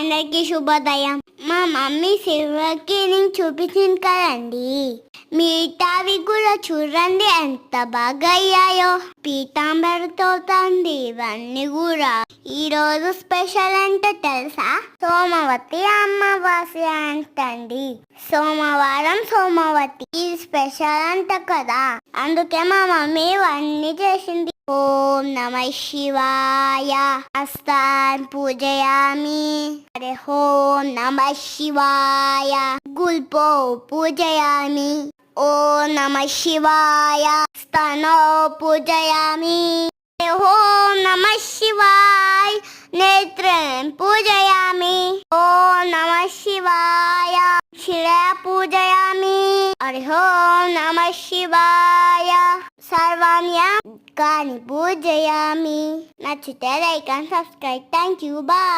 అందరికీ శుభోదయం. మా మమ్మీ సిల్వర్కి నేను చూపించింది కదండి. మిగతావి కూడా చూడండి ఎంత బాగా అయ్యాయో. పీతాంబరితో తంది ఇవన్నీ కూడా. ఈరోజు స్పెషల్ అంటే తెలుసా? సోమవతి అమావాస్య అంటండి. సోమవారం సోమవతి ఇది స్పెషల్ అంట కదా, అందుకే మా మమ్మీ ఇవన్నీ చేసింది. ఓం నమః శివాయ అస్తాన్ పూజయామి. అరే ఓం నమః శివాయ గుల్పో పూజయామి. ఓం నమః శివాయ స్తనో పూజయామి. ఓం నమః శివాయ నేత్రం పూజయామి. ఓం నమః శివాయ శిరః పూజయామి. హరి ఓం నమః శివాయ సర్వాణ్యాని పూజయామి. నచ్చితే like and subscribe. Thank you. Bye.